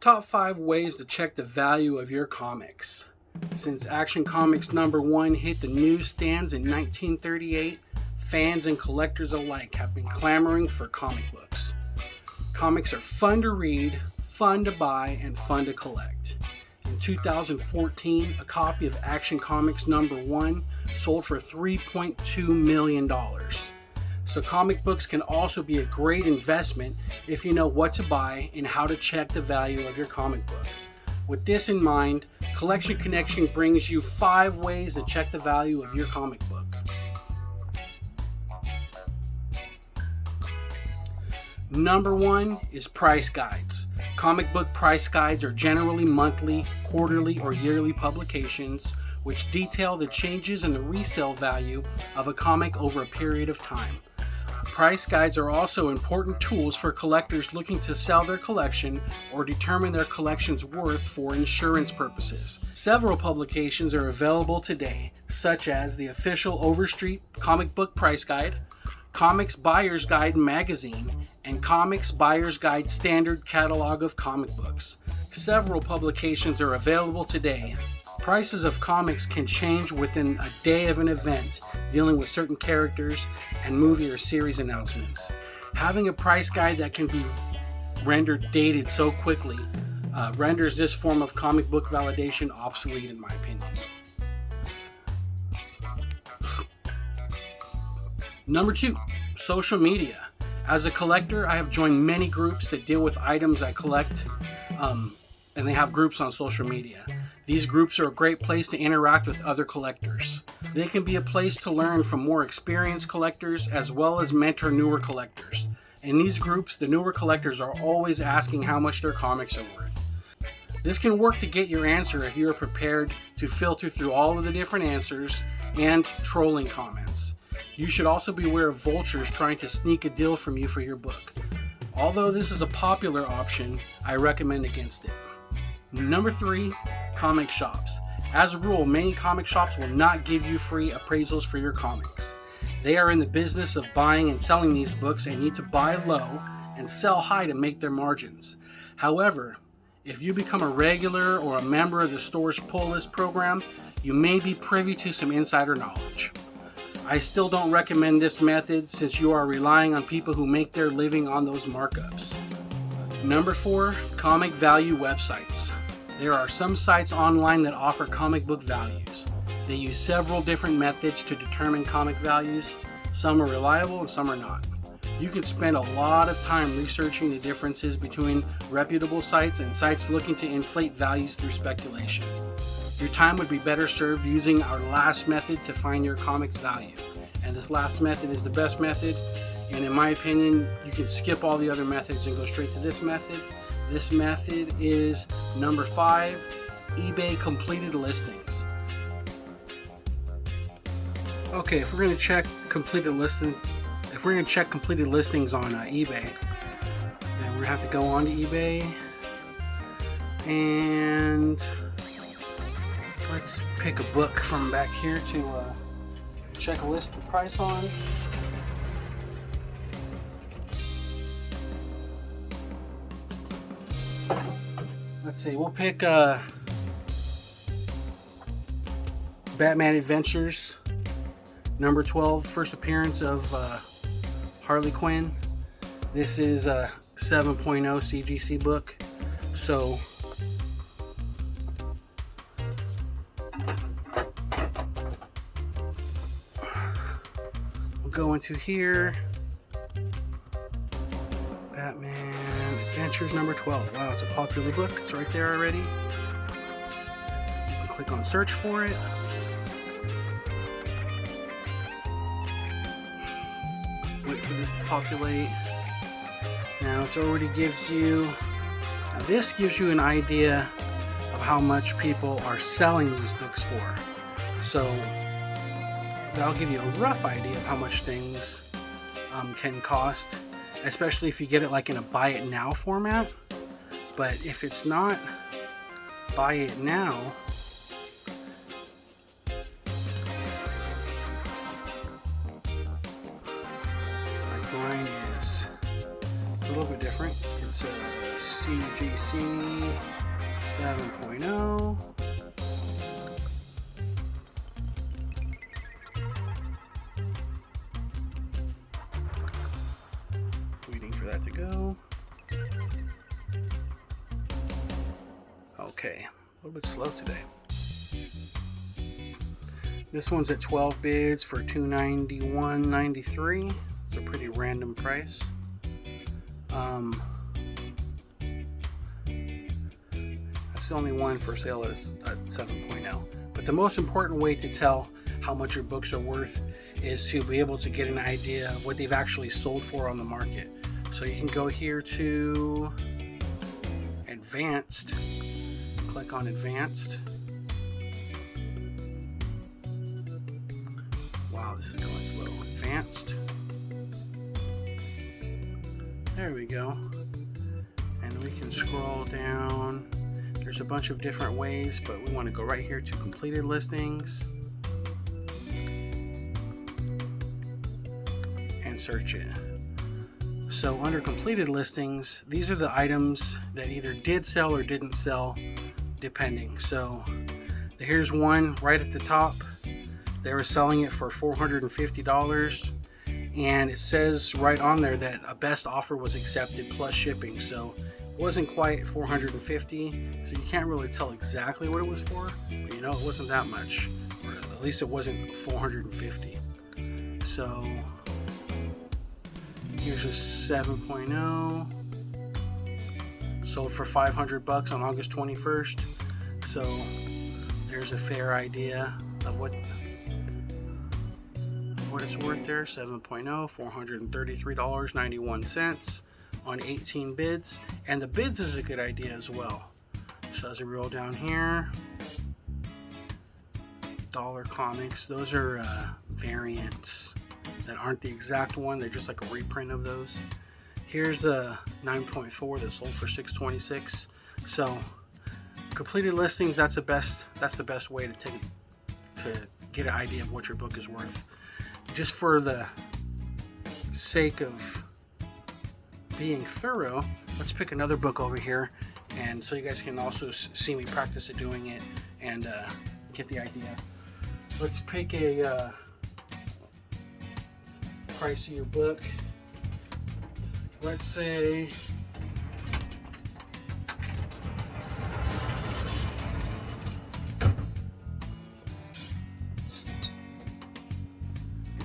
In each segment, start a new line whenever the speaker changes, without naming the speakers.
Top 5 ways to check the value of your comics. Since Action Comics #1 hit the newsstands in 1938, fans and collectors alike have been clamoring for comic books. Comics are fun to read, fun to buy, and fun to collect. In 2014, a copy of Action Comics #1 sold for $3.2 million. So comic books can also be a great investment if you know what to buy and how to check the value of your comic book. With this in mind, Collection Connection brings you 5 ways to check the value of your comic book. Number 1 is price guides. Comic book price guides are generally monthly, quarterly, or yearly publications which detail the changes in the resale value of a comic over a period of time. Price guides are also important tools for collectors looking to sell their collection or determine their collection's worth for insurance purposes. Several publications are available today, such as the official Overstreet Comic Book Price Guide, Comics Buyer's Guide Magazine, and Comics Buyer's Guide Standard Catalog of Comic Books. Several publications are available today. Prices of comics can change within a day of an event dealing with certain characters and movie or series announcements. Having a price guide that can be rendered dated so quickly renders this form of comic book validation obsolete, in my opinion. Number 2, social media. As a collector, I have joined many groups that deal with items I collect, and they have groups on social media. These groups are a great place to interact with other collectors. They can be a place to learn from more experienced collectors as well as mentor newer collectors. In these groups, the newer collectors are always asking how much their comics are worth. This can work to get your answer if you are prepared to filter through all of the different answers and trolling comments. You should also be aware of vultures trying to sneak a deal from you for your book. Although this is a popular option, I recommend against it. Number 3, comic shops. As a rule, many comic shops will not give you free appraisals for your comics. They are in the business of buying and selling these books and need to buy low and sell high to make their margins. However, if you become a regular or a member of the store's pull list program, you may be privy to some insider knowledge. I still don't recommend this method since you are relying on people who make their living on those markups. Number 4, comic value websites. There are some sites online that offer comic book values. They use several different methods to determine comic values. Some are reliable and some are not. You can spend a lot of time researching the differences between reputable sites and sites looking to inflate values through speculation. Your time would be better served using our last method to find your comic's value. And this last method is the best method. And in my opinion, you can skip all the other methods and go straight to this method. This method is number 5, eBay completed listings. Okay, if we're going to check completed listings on eBay, then we're going to have to go on to eBay and let's pick a book from back here to check a list of price on. Let's see, we'll pick Batman Adventures, number 12, first appearance of Harley Quinn. This is a 7.0 CGC book, so we'll go into here, Batman Adventures number 12. Wow, it's a popular book. It's right there already. You can click on search for it. Wait for this to populate. Now it already gives you, this gives you an idea of how much people are selling these books for. So that'll give you a rough idea of how much things can cost, especially if you get it like in a buy it now format. But if it's not buy it now, like mine is a little bit different. It's a CGC 7.0. Waiting for that to go. Okay, a little bit slow today. This one's at 12 bids for $291.93. It's a pretty random price. That's the only one for sale at 7.0. But the most important way to tell how much your books are worth is to be able to get an idea of what they've actually sold for on the market. So you can go here to Advanced, click on Advanced. Wow, this is going slow. Advanced. There we go. And we can scroll down. There's a bunch of different ways, but we want to go right here to completed listings and search it. So under completed listings, these are the items that either did sell or didn't sell, depending. So here's one right at the top. They were selling it for $450, and it says right on there that a best offer was accepted plus shipping. So it wasn't quite $450, so you can't really tell exactly what it was for, but you know it wasn't that much, or at least it wasn't $450. So here's a 7.0, sold for $500 on August 21st. So there's a fair idea of what it's worth there. 7.0, $433.91 on 18 bids. And the bids is a good idea as well. So as we roll down here, Dollar Comics, those are variants that aren't the exact one. They're just like a reprint of those. Here's a 9.4 that sold for $626. So completed listings, that's the best way to get an idea of what your book is worth. Just for the sake of being thorough, let's pick another book over here, and so you guys can also see me practice at doing it and get the idea. Let's pick a pricier book. Let's say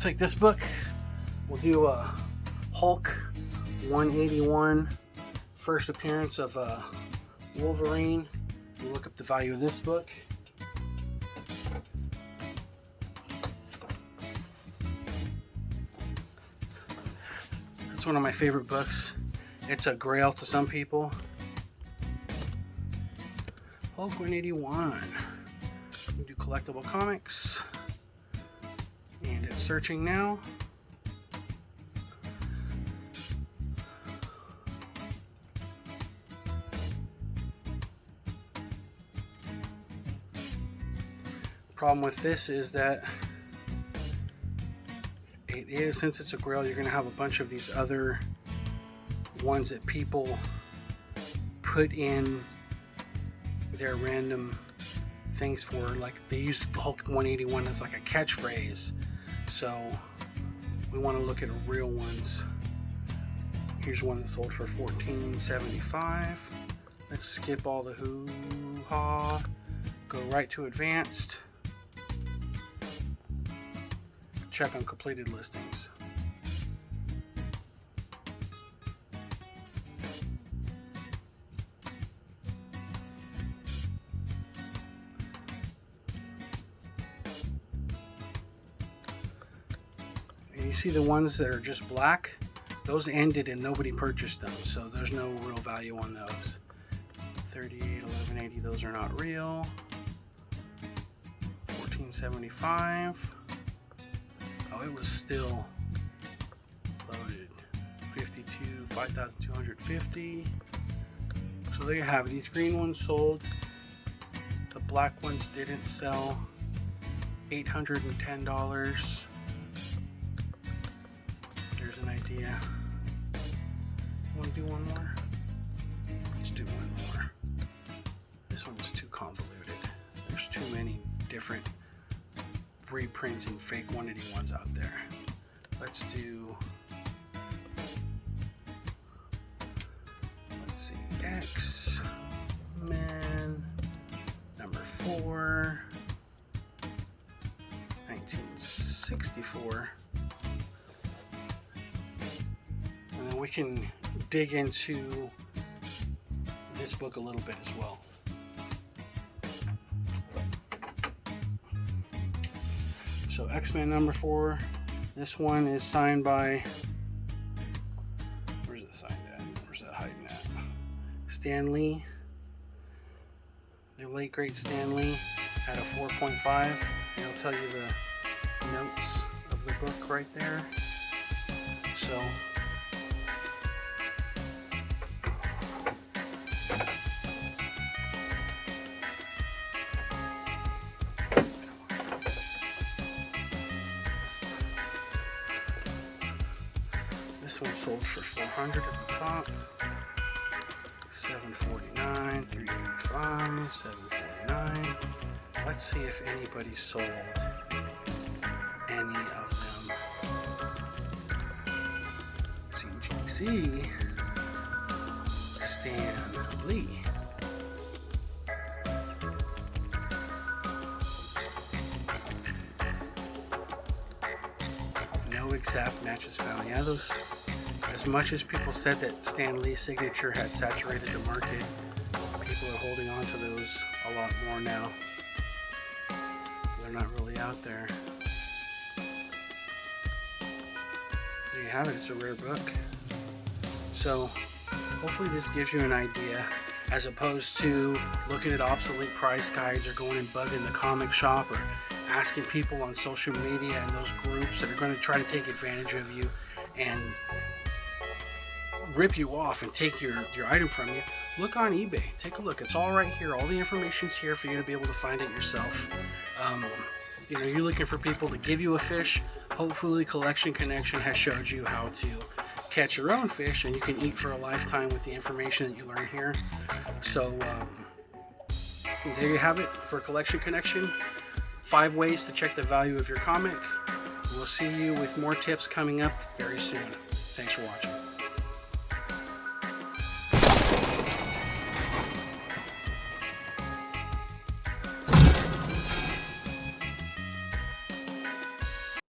take this book. We'll do a Hulk 181, first appearance of Wolverine. We'll look up the value of this book. It's one of my favorite books. It's a grail to some people. Hulk 181. We do collectible comics. And it's searching now. Problem with this is that since it's a grail, you're going to have a bunch of these other ones that people put in their random things for, like they use Hulk 181 as like a catchphrase. So we want to look at real ones. Here's one that sold for $14.75. Let's skip all the hoo-ha. Go right to Advanced. Check on completed listings. And you see the ones that are just black? Those ended and nobody purchased them, so there's no real value on those. 38, 1180, those are not real. 1475. Oh, it was still loaded. 52, 5,250. So there you have it. These green ones sold. The black ones didn't sell. $810. There's an idea. Want to do one more? Let's do one more. This one's too convoluted. There's too many different reprints and fake 180 ones out there. Let's do, let's see, X-Men number 4, 1964. And then we can dig into this book a little bit as well. So X-Men number 4, this one is signed by, where's it signed at? Where's that hiding at? Stan Lee, the late great Stan Lee, at a 4.5. It'll tell you the notes of the book right there. So this one sold for $400 at the top, $749, $385, $749. Let's see if anybody sold any of them. CGC, Stan Lee. No exact matches found. Yeah, those, as much as people said that Stan Lee's signature had saturated the market, people are holding on to those a lot more now. They're not really out there. There you have it. It's a rare book. So hopefully this gives you an idea, as opposed to looking at obsolete price guides or going and bugging the comic shop or asking people on social media and those groups that are going to try to take advantage of you and rip you off and take your item from you. Look on eBay. Take a look. It's all right here. All the information's here for you to be able to find it yourself. You know, you're looking for people to give you a fish. Hopefully Collection Connection has showed you how to catch your own fish, and you can eat for a lifetime with the information that you learn here. So there you have it for Collection Connection. 5 ways to check the value of your comic. We'll see you with more tips coming up very soon. Thanks for watching.